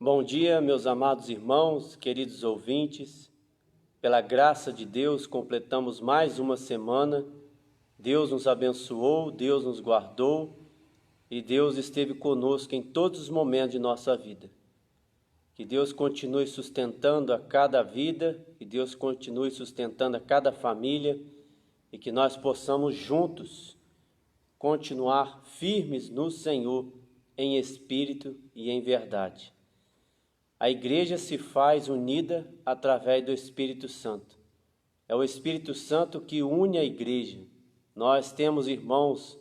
Bom dia, meus amados irmãos, queridos ouvintes. Pela graça de Deus, completamos mais uma semana. Deus nos abençoou, Deus nos guardou e Deus esteve conosco em todos os momentos de nossa vida. Que Deus continue sustentando a cada vida, que Deus continue sustentando a cada família e que nós possamos juntos continuar firmes no Senhor em espírito e em verdade. A igreja se faz unida através do Espírito Santo. É o Espírito Santo que une a igreja. Nós temos irmãos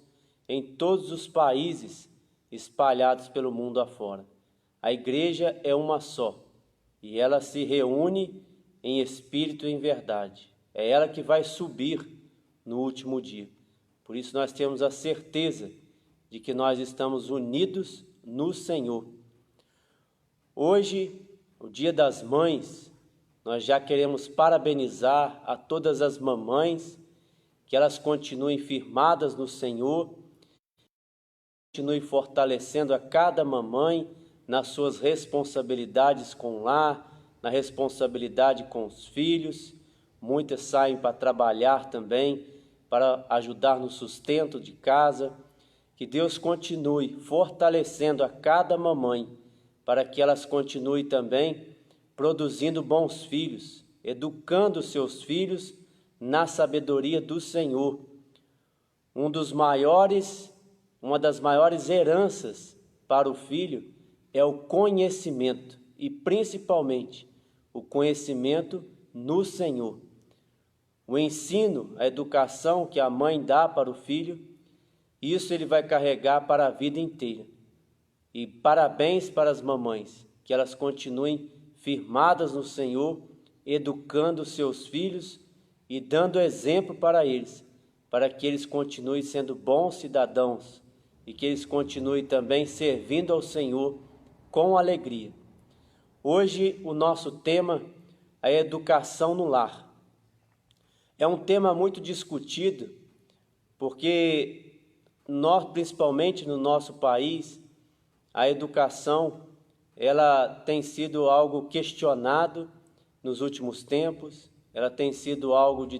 em todos os países espalhados pelo mundo afora. A igreja é uma só e ela se reúne em espírito e em verdade. É ela que vai subir no último dia. Por isso nós temos a certeza de que nós estamos unidos no Senhor. Hoje, o Dia das Mães, nós já queremos parabenizar a todas as mamães, que elas continuem firmadas no Senhor, continue fortalecendo a cada mamãe nas suas responsabilidades com o lar, na responsabilidade com os filhos. Muitas saem para trabalhar também, para ajudar no sustento de casa. Que Deus continue fortalecendo a cada mamãe, para que elas continuem também produzindo bons filhos, educando seus filhos na sabedoria do Senhor. Uma das maiores heranças para o filho é o conhecimento, e principalmente o conhecimento no Senhor. O ensino, a educação que a mãe dá para o filho, isso ele vai carregar para a vida inteira. E parabéns para as mamães, que elas continuem firmadas no Senhor, educando seus filhos e dando exemplo para eles, para que eles continuem sendo bons cidadãos e que eles continuem também servindo ao Senhor com alegria. Hoje o nosso tema é a educação no lar. É um tema muito discutido, porque nós, principalmente no nosso país, a educação, ela tem sido algo questionado nos últimos tempos, ela tem sido algo de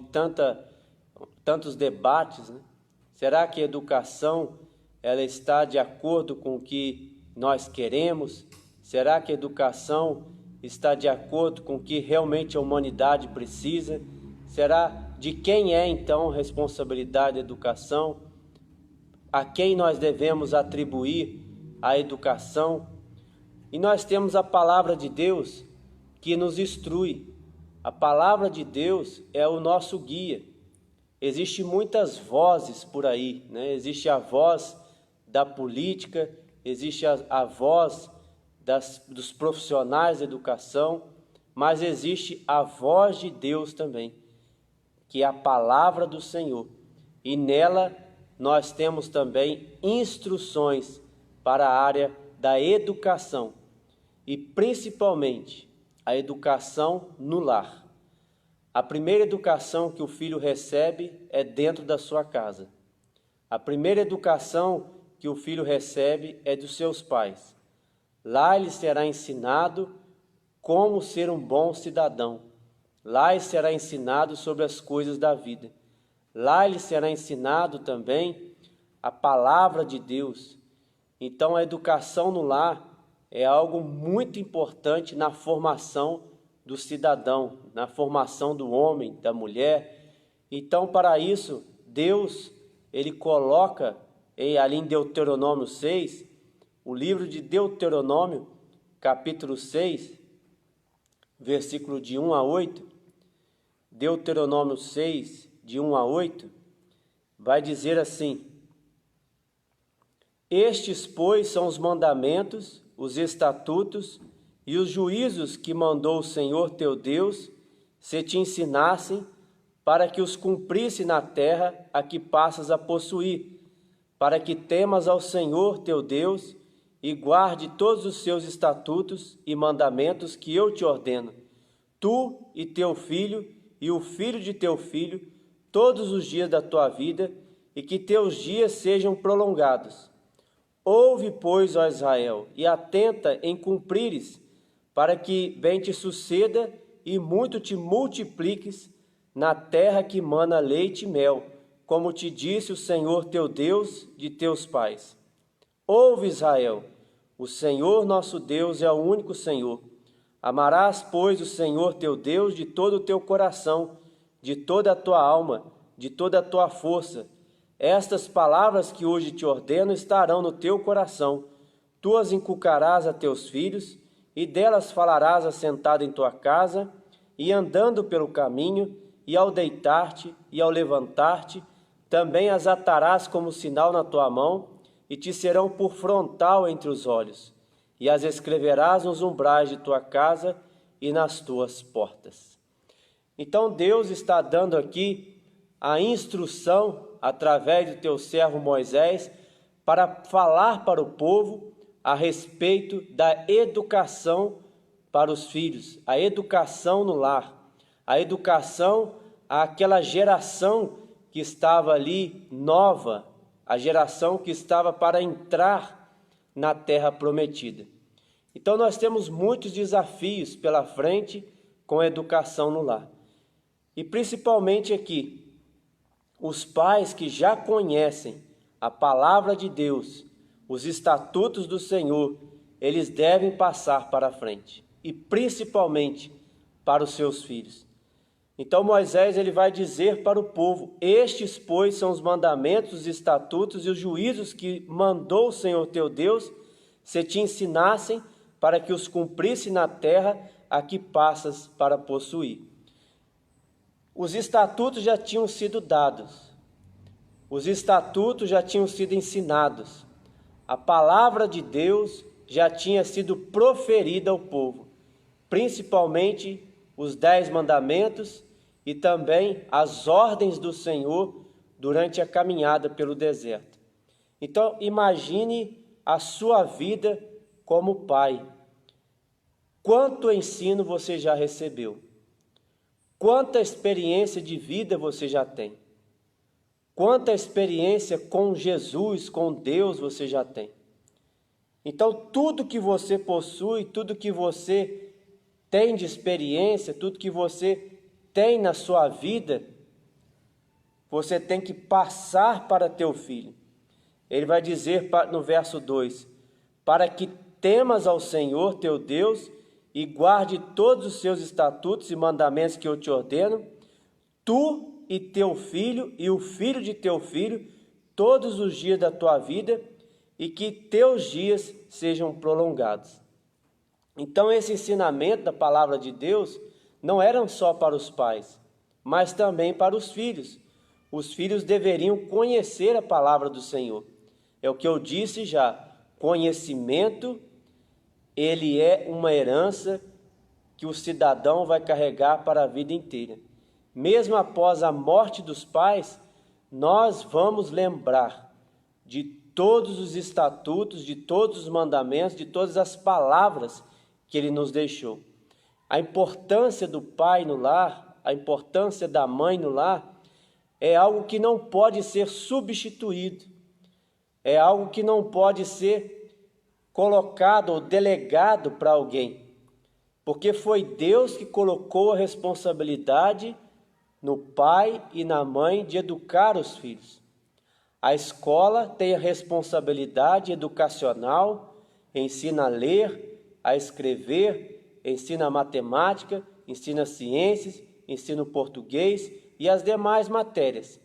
tantos debates, né? Será que a educação, ela está de acordo com o que nós queremos? Será que a educação está de acordo com o que realmente a humanidade precisa? Será de quem é então a responsabilidade da educação? A quem nós devemos atribuir a educação? E nós temos a palavra de Deus que nos instrui. A palavra de Deus é o nosso guia. Existem muitas vozes por aí, né? Existe a voz da política, existe a voz dos profissionais da educação, mas existe a voz de Deus também, que é a palavra do Senhor. E nela nós temos também instruções para a área da educação e principalmente a educação no lar. A primeira educação que o filho recebe é dentro da sua casa. A primeira educação que o filho recebe é dos seus pais. Lá ele será ensinado como ser um bom cidadão. Lá ele será ensinado sobre as coisas da vida. Lá ele será ensinado também a palavra de Deus. Então a educação no lar é algo muito importante na formação do cidadão, na formação do homem, da mulher. Então, para isso, Deus, ele coloca ali em Deuteronômio 6, o livro de Deuteronômio, capítulo 6, versículo de 1 a 8, Deuteronômio 6, de 1 a 8, vai dizer assim: Estes, pois, são os mandamentos, os estatutos e os juízos que mandou o Senhor teu Deus, se te ensinassem, para que os cumprisse na terra a que passas a possuir, para que temas ao Senhor teu Deus e guarde todos os seus estatutos e mandamentos que eu te ordeno, tu e teu filho e o filho de teu filho, todos os dias da tua vida, e que teus dias sejam prolongados. Ouve, pois, ó Israel, e atenta em cumprires para que bem te suceda e muito te multipliques na terra que mana leite e mel, como te disse o Senhor teu Deus de teus pais. Ouve, Israel, o Senhor nosso Deus é o único Senhor. Amarás, pois, o Senhor teu Deus de todo o teu coração, de toda a tua alma, de toda a tua força. Estas palavras que hoje te ordeno estarão no teu coração. Tu as inculcarás a teus filhos, e delas falarás assentado em tua casa, e andando pelo caminho, e ao deitar-te e ao levantar-te, também as atarás como sinal na tua mão, e te serão por frontal entre os olhos, e as escreverás nos umbrais de tua casa e nas tuas portas. Então Deus está dando aqui a instrução, através do teu servo Moisés, para falar para o povo a respeito da educação para os filhos, a educação no lar, a educação àquela geração que estava ali nova, a geração que estava para entrar na terra prometida. Então nós temos muitos desafios pela frente com a educação no lar. E principalmente aqui, os pais que já conhecem a palavra de Deus, os estatutos do Senhor, eles devem passar para a frente, e principalmente para os seus filhos. Então Moisés ele vai dizer para o povo: estes, pois, são os mandamentos, os estatutos e os juízos que mandou o Senhor teu Deus, se te ensinassem, para que os cumprisse na terra a que passas para possuir. Os estatutos já tinham sido dados, os estatutos já tinham sido ensinados, a palavra de Deus já tinha sido proferida ao povo, principalmente os 10 mandamentos e também as ordens do Senhor durante a caminhada pelo deserto. Então, imagine a sua vida como pai. Quanto ensino você já recebeu? Quanta experiência de vida você já tem? Quanta experiência com Jesus, com Deus você já tem? Então, tudo que você possui, tudo que você tem de experiência, tudo que você tem na sua vida, você tem que passar para teu filho. Ele vai dizer no verso 2, para que temas ao Senhor teu Deus e guarde todos os seus estatutos e mandamentos que eu te ordeno, tu e teu filho e o filho de teu filho, todos os dias da tua vida, e que teus dias sejam prolongados. Então esse ensinamento da palavra de Deus não eram só para os pais, mas também para os filhos. Os filhos deveriam conhecer a palavra do Senhor. É o que eu disse já, conhecimento, ele é uma herança que o cidadão vai carregar para a vida inteira. Mesmo após a morte dos pais, nós vamos lembrar de todos os estatutos, de todos os mandamentos, de todas as palavras que ele nos deixou. A importância do pai no lar, a importância da mãe no lar, é algo que não pode ser substituído, é algo que não pode ser colocado ou delegado para alguém, porque foi Deus que colocou a responsabilidade no pai e na mãe de educar os filhos. A escola tem a responsabilidade educacional, ensina a ler, a escrever, ensina a matemática, ensina ciências, ensina o português e as demais matérias.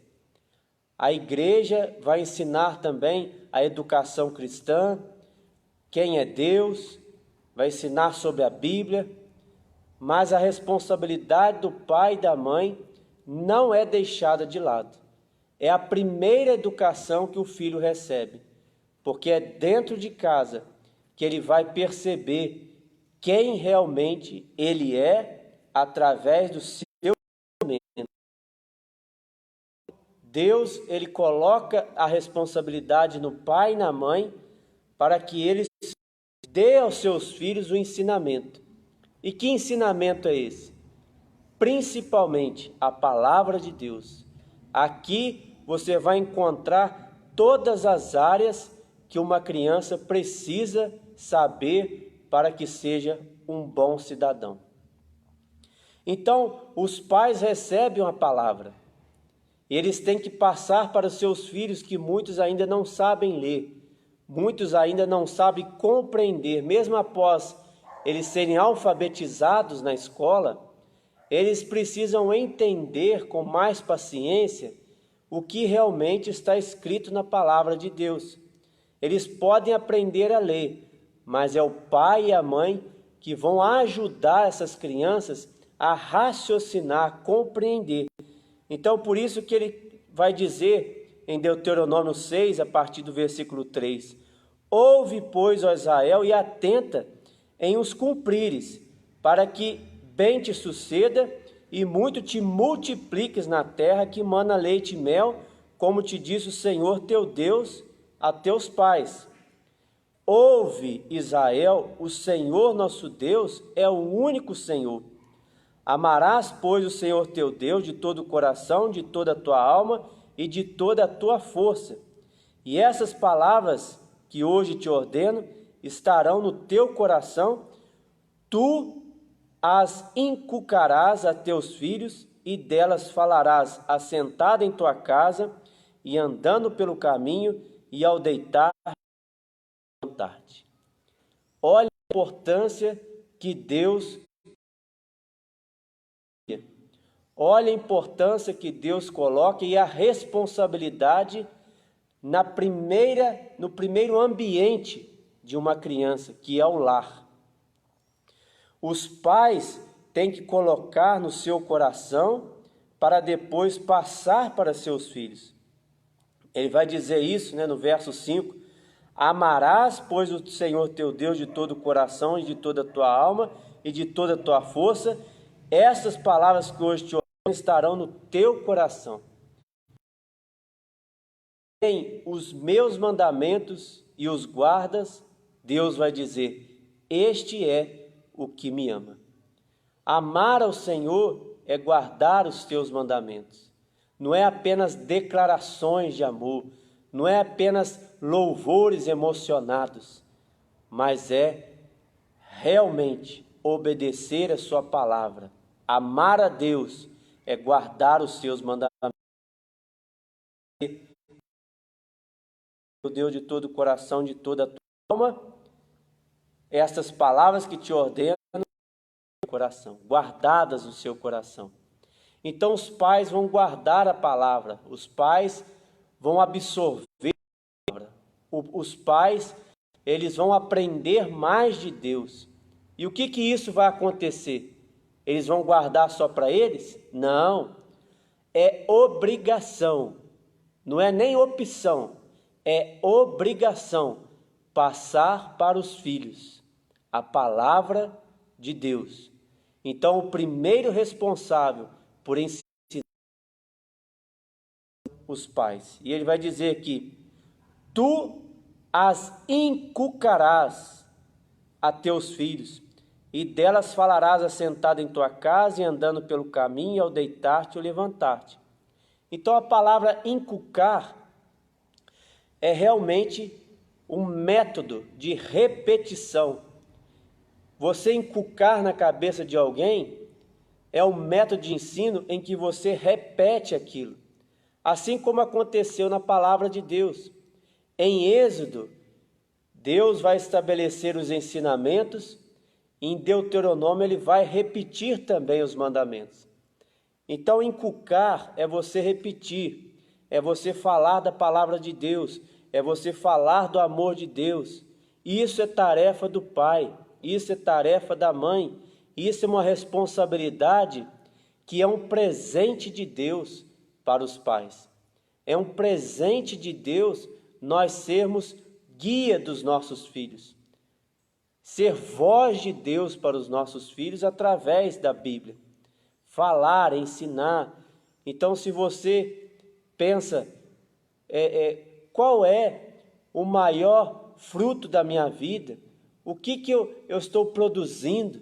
A igreja vai ensinar também a educação cristã, quem é Deus, vai ensinar sobre a Bíblia, mas a responsabilidade do pai e da mãe não é deixada de lado. É a primeira educação que o filho recebe, porque é dentro de casa que ele vai perceber quem realmente ele é através do seu comportamento. Deus, ele coloca a responsabilidade no pai e na mãe para que eles dê aos seus filhos o ensinamento. E que ensinamento é esse? Principalmente a palavra de Deus. Aqui você vai encontrar todas as áreas que uma criança precisa saber para que seja um bom cidadão. Então, os pais recebem a palavra. Eles têm que passar para os seus filhos, que muitos ainda não sabem ler, muitos ainda não sabem compreender, mesmo após eles serem alfabetizados na escola, eles precisam entender com mais paciência o que realmente está escrito na palavra de Deus. Eles podem aprender a ler, mas é o pai e a mãe que vão ajudar essas crianças a raciocinar, a compreender. Então, por isso que ele vai dizer em Deuteronômio 6, a partir do versículo 3, ouve, pois, ó Israel, e atenta em os cumprires, para que bem te suceda e muito te multipliques na terra que mana leite e mel, como te disse o Senhor teu Deus a teus pais. Ouve, Israel, o Senhor nosso Deus é o único Senhor. Amarás, pois, o Senhor teu Deus de todo o coração, de toda a tua alma e de toda a tua força. E essas palavras que hoje te ordeno estarão no teu coração, tu as inculcarás a teus filhos, e delas falarás assentado em tua casa, e andando pelo caminho, e ao deitar e levantar-te. Olha a importância que Deus Olha a importância que Deus coloca e a responsabilidade no primeiro ambiente de uma criança, que é o lar. Os pais têm que colocar no seu coração para depois passar para seus filhos. Ele vai dizer isso, no verso 5, amarás, pois, o Senhor teu Deus de todo o coração e de toda a tua alma e de toda a tua força. Essas palavras que hoje te ordeno estarão no teu coração. Em os meus mandamentos e os guardas, Deus vai dizer, este é o que me ama. Amar ao Senhor é guardar os teus mandamentos. Não é apenas declarações de amor, não é apenas louvores emocionados, mas é realmente obedecer a sua palavra. Amar a Deus é guardar os seus mandamentos. O Deus de todo o coração, de toda a tua alma, estas palavras que te ordeno no coração, guardadas no seu coração. Então os pais vão guardar a palavra, os pais vão absorver a palavra, os pais, eles vão aprender mais de Deus. E o que isso vai acontecer? Eles vão guardar só para eles? Não, é obrigação, não é nem opção, é obrigação passar para os filhos a palavra de Deus. Então o primeiro responsável por ensinar os pais, e ele vai dizer aqui, tu as inculcarás a teus filhos, e delas falarás assentado em tua casa e andando pelo caminho, ao deitar-te ou levantar-te. Então a palavra inculcar é realmente um método de repetição. Você inculcar na cabeça de alguém é um método de ensino em que você repete aquilo. Assim como aconteceu na palavra de Deus. Em Êxodo, Deus vai estabelecer os ensinamentos. Em Deuteronômio ele vai repetir também os mandamentos. Então inculcar é você repetir, é você falar da palavra de Deus, é você falar do amor de Deus. Isso é tarefa do pai, isso é tarefa da mãe, isso é uma responsabilidade que é um presente de Deus para os pais. É um presente de Deus nós sermos guia dos nossos filhos. Ser voz de Deus para os nossos filhos através da Bíblia. Falar, ensinar. Então, se você pensa, qual é o maior fruto da minha vida? O que eu estou produzindo?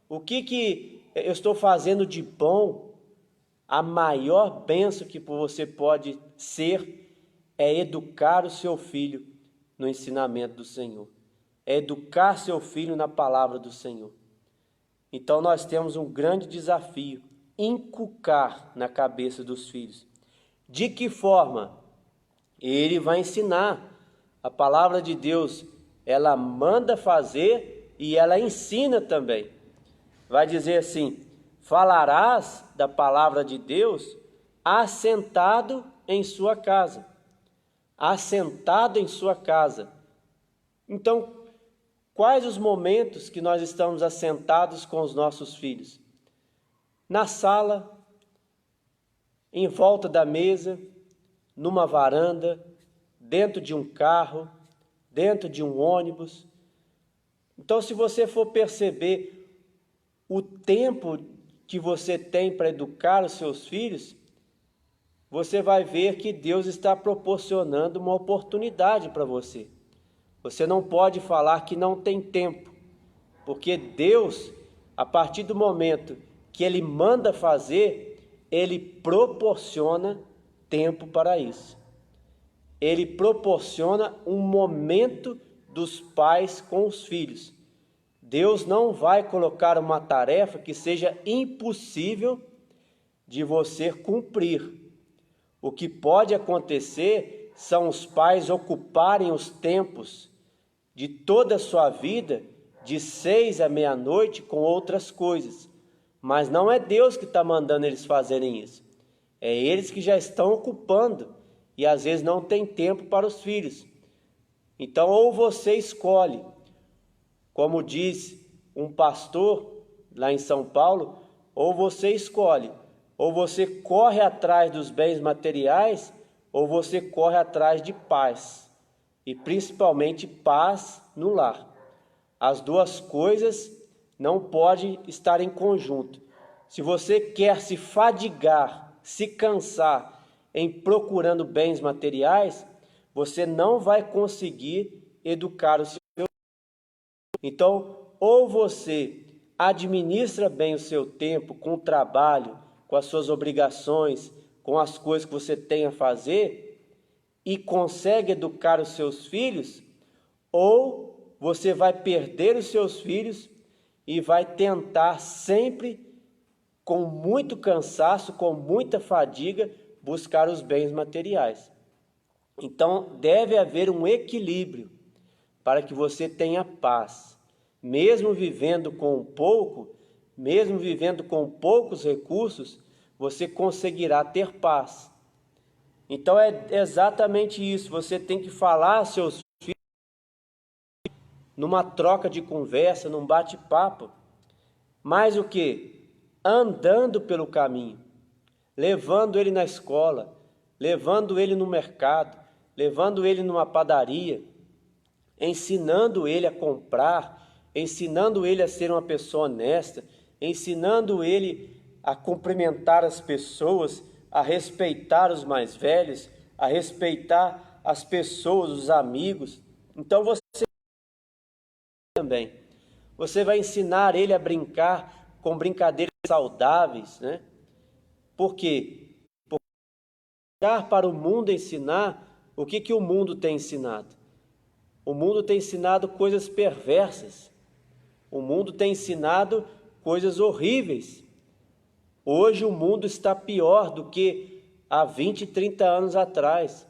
O que eu estou fazendo de bom? A maior bênção que você pode ser é educar o seu filho no ensinamento do Senhor. É educar seu filho na palavra do Senhor. Então nós temos um grande desafio, inculcar na cabeça dos filhos. De que forma? Ele vai ensinar. A palavra de Deus, ela manda fazer e ela ensina também. Vai dizer assim: falarás da palavra de Deus assentado em sua casa. Assentado em sua casa. Então, quais os momentos que nós estamos assentados com os nossos filhos? Na sala, em volta da mesa, numa varanda, dentro de um carro, dentro de um ônibus. Então, se você for perceber o tempo que você tem para educar os seus filhos, você vai ver que Deus está proporcionando uma oportunidade para você. Você não pode falar que não tem tempo, porque Deus, a partir do momento que Ele manda fazer, Ele proporciona tempo para isso. Ele proporciona um momento dos pais com os filhos. Deus não vai colocar uma tarefa que seja impossível de você cumprir. O que pode acontecer são os pais ocuparem os tempos de toda a sua vida, de 6 à meia-noite, com outras coisas. Mas não é Deus que está mandando eles fazerem isso. É eles que já estão ocupando e às vezes não tem tempo para os filhos. Então, ou você escolhe, como diz um pastor lá em São Paulo, ou você escolhe, ou você corre atrás dos bens materiais, ou você corre atrás de paz, e principalmente paz no lar. As duas coisas não podem estar em conjunto. Se você quer se fadigar, se cansar em procurando bens materiais, você não vai conseguir educar o seu filho. Então, ou você administra bem o seu tempo com o trabalho, com as suas obrigações, com as coisas que você tem a fazer, e consegue educar os seus filhos, ou você vai perder os seus filhos e vai tentar sempre, com muito cansaço, com muita fadiga, buscar os bens materiais. Então, deve haver um equilíbrio para que você tenha paz. Mesmo vivendo com pouco, mesmo vivendo com poucos recursos, você conseguirá ter paz. Então, é exatamente isso. Você tem que falar aos seus filhos numa troca de conversa, num bate-papo. Mas o quê? Andando pelo caminho, levando ele na escola, levando ele no mercado, levando ele numa padaria, ensinando ele a comprar, ensinando ele a ser uma pessoa honesta, ensinando ele a cumprimentar as pessoas, a respeitar os mais velhos, a respeitar as pessoas, os amigos. Então você também, você vai ensinar ele a brincar com brincadeiras saudáveis, né? Por quê? Porque olhar para o mundo ensinar, o que o mundo tem ensinado? O mundo tem ensinado coisas perversas. O mundo tem ensinado coisas horríveis. Hoje o mundo está pior do que há 20, 30 anos atrás.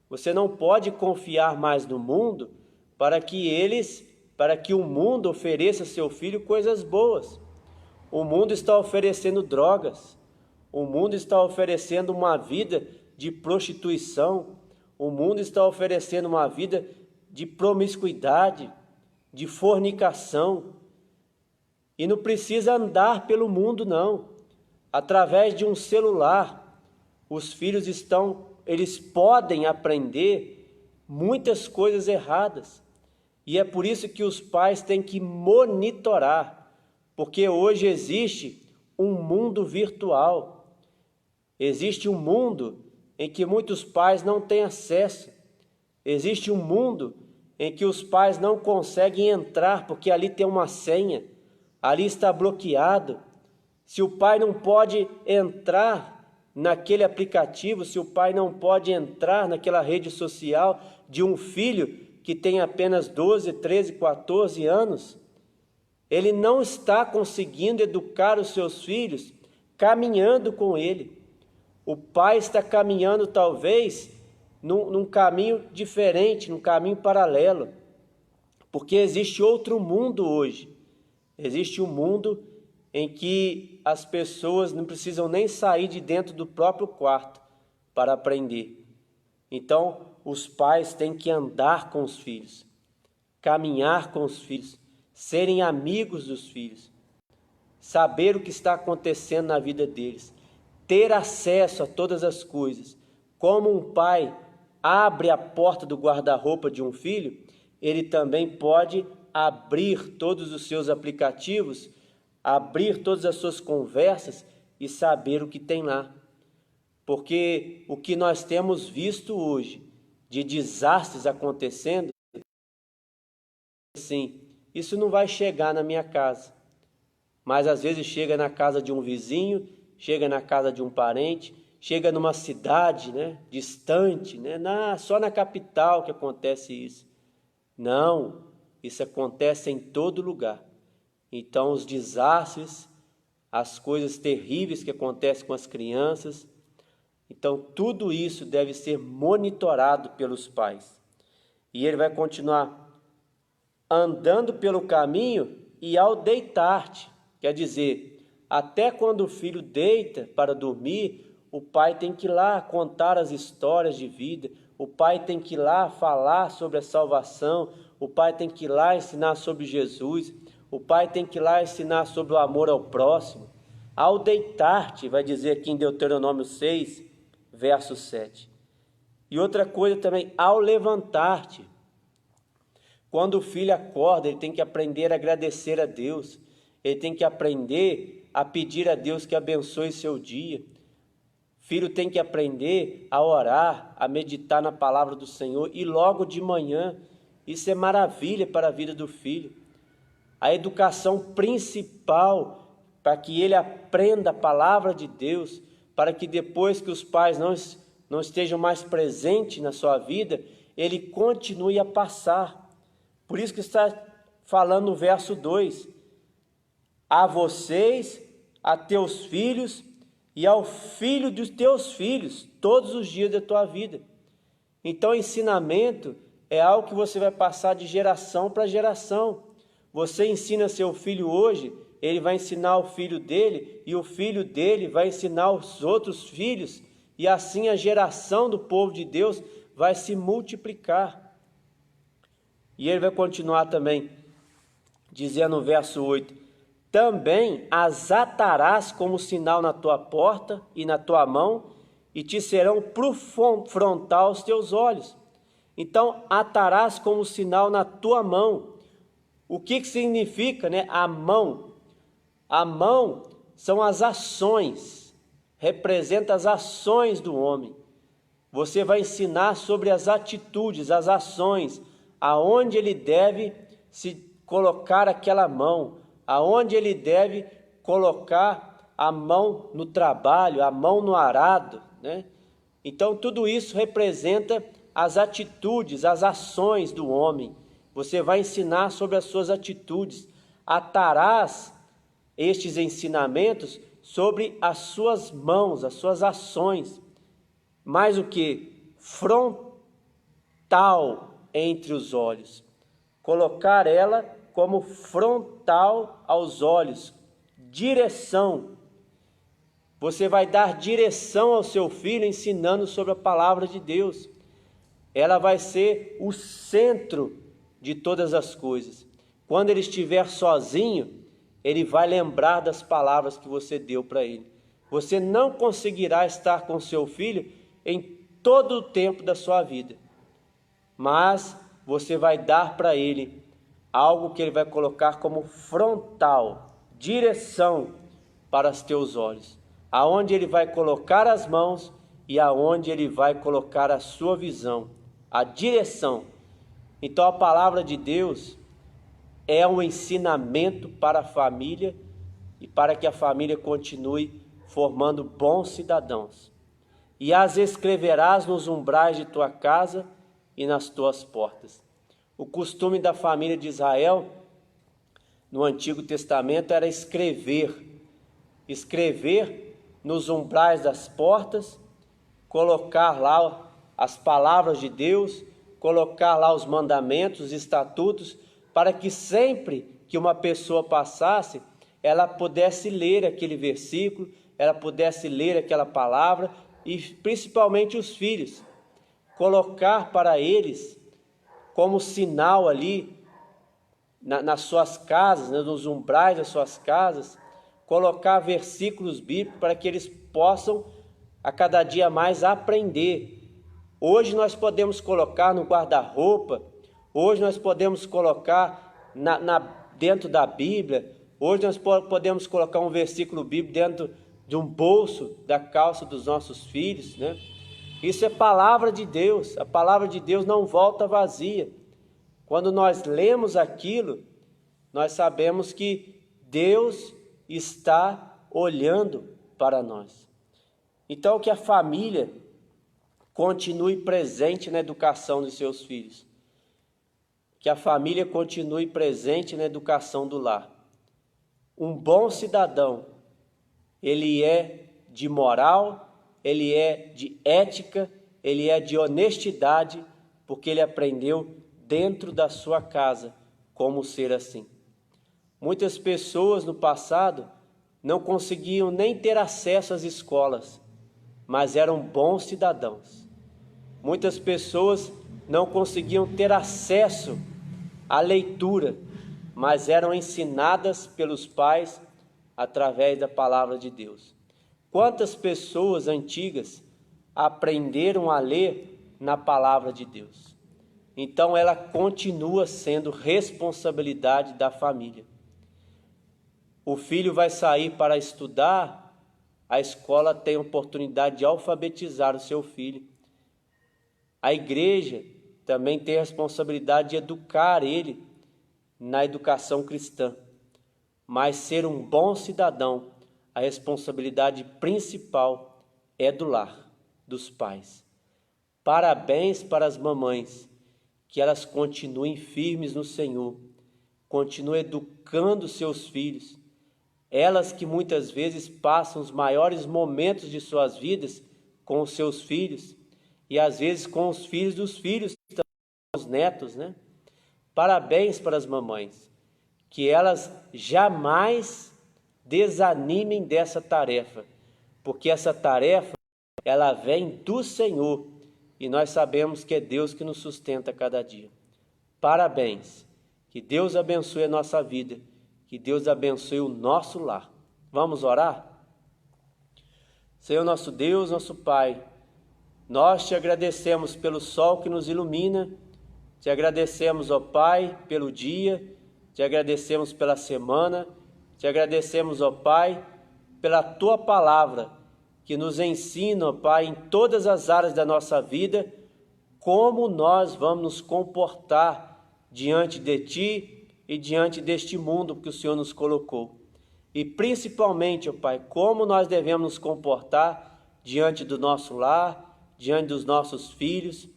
Você não pode confiar mais no mundo para que o mundo ofereça a seu filho coisas boas. O mundo está oferecendo drogas. O mundo está oferecendo uma vida de prostituição. O mundo está oferecendo uma vida de promiscuidade, de fornicação. E não precisa andar pelo mundo, não. Através de um celular, os filhos eles podem aprender muitas coisas erradas. E é por isso que os pais têm que monitorar, porque hoje existe um mundo virtual. Existe um mundo em que muitos pais não têm acesso. Existe um mundo em que os pais não conseguem entrar porque ali tem uma senha, ali está bloqueado. Se o pai não pode entrar naquele aplicativo, se o pai não pode entrar naquela rede social de um filho que tem apenas 12, 13, 14 anos, Ele não está conseguindo educar os seus filhos caminhando com ele. O pai está caminhando talvez num caminho diferente, num caminho paralelo, porque existe outro mundo hoje. Existe um mundo em que as pessoas não precisam nem sair de dentro do próprio quarto para aprender. Então, os pais têm que andar com os filhos, caminhar com os filhos, serem amigos dos filhos, saber o que está acontecendo na vida deles, ter acesso a todas as coisas. Como um pai abre a porta do guarda-roupa de um filho, ele também pode abrir todos os seus aplicativos, abrir todas as suas conversas e saber o que tem lá. Porque o que nós temos visto hoje de desastres acontecendo, sim, isso não vai chegar na minha casa, mas às vezes chega na casa de um vizinho, chega na casa de um parente, chega numa cidade, distante, só na capital que acontece isso. Não, isso acontece em todo lugar. Então os desastres, as coisas terríveis que acontecem com as crianças, então tudo isso deve ser monitorado pelos pais. E ele vai continuar andando pelo caminho e ao deitar-te, quer dizer, até quando o filho deita para dormir, o pai tem que ir lá contar as histórias de vida, o pai tem que ir lá falar sobre a salvação, o pai tem que ir lá ensinar sobre Jesus, o pai tem que ir lá ensinar sobre o amor ao próximo. Ao deitar-te, vai dizer aqui em Deuteronômio 6, verso 7. E outra coisa também, ao levantar-te. Quando o filho acorda, ele tem que aprender a agradecer a Deus, ele tem que aprender a pedir a Deus que abençoe seu dia. Filho tem que aprender a orar, a meditar na palavra do Senhor e logo de manhã. Isso é maravilha para a vida do filho. A educação principal para que ele aprenda a palavra de Deus, para que depois que os pais não estejam mais presentes na sua vida, ele continue a passar. Por isso que está falando no verso 2, a vocês, a teus filhos e ao filho dos teus filhos, todos os dias da tua vida. Então, ensinamento é algo que você vai passar de geração para geração. Você ensina seu filho hoje, ele vai ensinar o filho dele, e o filho dele vai ensinar os outros filhos, e assim a geração do povo de Deus vai se multiplicar. E ele vai continuar também, dizendo no verso 8, também as atarás como sinal na tua porta e na tua mão, e te serão por frontal aos teus olhos. Então, atarás como sinal na tua mão. O que significa, a mão? A mão são as ações, representa as ações do homem. Você vai ensinar sobre as atitudes, as ações, aonde ele deve se colocar aquela mão, aonde ele deve colocar a mão no trabalho, a mão no arado, Então, tudo isso representa as atitudes, as ações do homem. Você vai ensinar sobre as suas atitudes. Atarás estes ensinamentos sobre as suas mãos, as suas ações. Mais o que? Frontal entre os olhos. Colocar ela como frontal aos olhos. Direção. Você vai dar direção ao seu filho ensinando sobre a palavra de Deus. Ela vai ser o centro de todas as coisas. Quando ele estiver sozinho, ele vai lembrar das palavras que você deu para ele. Você não conseguirá estar com seu filho em todo o tempo da sua vida, mas você vai dar para ele algo que ele vai colocar como frontal, direção para os teus olhos, aonde ele vai colocar as mãos e aonde ele vai colocar a sua visão, a direção. Então a palavra de Deus é um ensinamento para a família e para que a família continue formando bons cidadãos. E as escreverás nos umbrais de tua casa e nas tuas portas. O costume da família de Israel, no Antigo Testamento era escrever nos umbrais das portas, colocar lá as palavras de Deus, colocar lá os mandamentos, os estatutos, para que sempre que uma pessoa passasse, ela pudesse ler aquele versículo, ela pudesse ler aquela palavra, e principalmente os filhos, colocar para eles como sinal ali nas suas casas, nos umbrais das suas casas, colocar versículos bíblicos para que eles possam a cada dia mais aprender. Hoje nós podemos colocar no guarda-roupa, hoje nós podemos colocar dentro da Bíblia, hoje nós podemos colocar um versículo bíblico dentro de um bolso da calça dos nossos filhos, né? Isso é palavra de Deus, a palavra de Deus não volta vazia. Quando nós lemos aquilo, nós sabemos que Deus está olhando para nós. Então, que a família continue presente na educação dos seus filhos. Que a família continue presente na educação do lar. Um bom cidadão, ele é de moral, ele é de ética, ele é de honestidade, porque ele aprendeu dentro da sua casa como ser assim. Muitas pessoas no passado não conseguiam nem ter acesso às escolas, mas eram bons cidadãos. Muitas pessoas não conseguiam ter acesso à leitura, mas eram ensinadas pelos pais através da palavra de Deus. Quantas pessoas antigas aprenderam a ler na palavra de Deus? Então ela continua sendo responsabilidade da família. O filho vai sair para estudar, a escola tem a oportunidade de alfabetizar o seu filho. A igreja também tem a responsabilidade de educar ele na educação cristã. Mas ser um bom cidadão, a responsabilidade principal é do lar, dos pais. Parabéns para as mamães, que elas continuem firmes no Senhor, continuem educando seus filhos. Elas que muitas vezes passam os maiores momentos de suas vidas com os seus filhos, e às vezes com os filhos dos filhos, os netos, né? Parabéns para as mamães, que elas jamais desanimem dessa tarefa, porque essa tarefa, ela vem do Senhor, e nós sabemos que é Deus que nos sustenta cada dia. Parabéns, que Deus abençoe a nossa vida, que Deus abençoe o nosso lar. Vamos orar? Senhor nosso Deus, nosso Pai, nós te agradecemos pelo sol que nos ilumina, te agradecemos, ó Pai, pelo dia, te agradecemos pela semana, te agradecemos, ó Pai, pela Tua palavra, que nos ensina, ó Pai, em todas as áreas da nossa vida, como nós vamos nos comportar diante de Ti e diante deste mundo que o Senhor nos colocou. E principalmente, ó Pai, como nós devemos nos comportar diante do nosso lar, diante dos nossos filhos.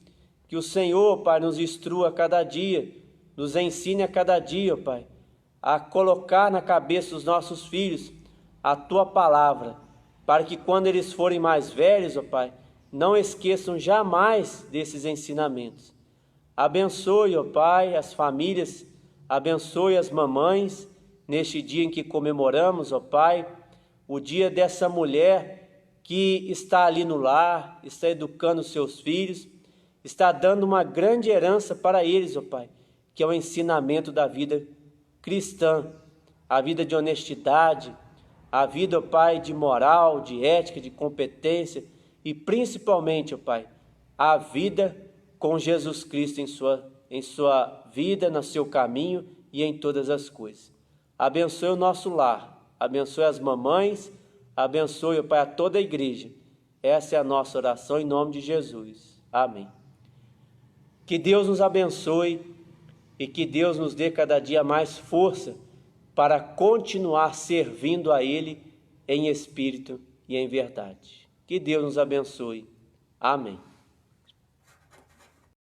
Que o Senhor, Pai, nos instrua a cada dia, nos ensine a cada dia, ó Pai, a colocar na cabeça dos nossos filhos a Tua palavra, para que quando eles forem mais velhos, ó Pai, não esqueçam jamais desses ensinamentos. Abençoe, ó Pai, as famílias, abençoe as mamães, neste dia em que comemoramos, ó Pai, o dia dessa mulher que está ali no lar, está educando seus filhos, está dando uma grande herança para eles, ó Pai, que é o ensinamento da vida cristã, a vida de honestidade, a vida, ó Pai, de moral, de ética, de competência e principalmente, ó Pai, a vida com Jesus Cristo em sua vida, no seu caminho e em todas as coisas. Abençoe o nosso lar, abençoe as mamães, abençoe, ó Pai, a toda a igreja. Essa é a nossa oração em nome de Jesus. Amém. Que Deus nos abençoe e que Deus nos dê cada dia mais força para continuar servindo a Ele em espírito e em verdade. Que Deus nos abençoe. Amém.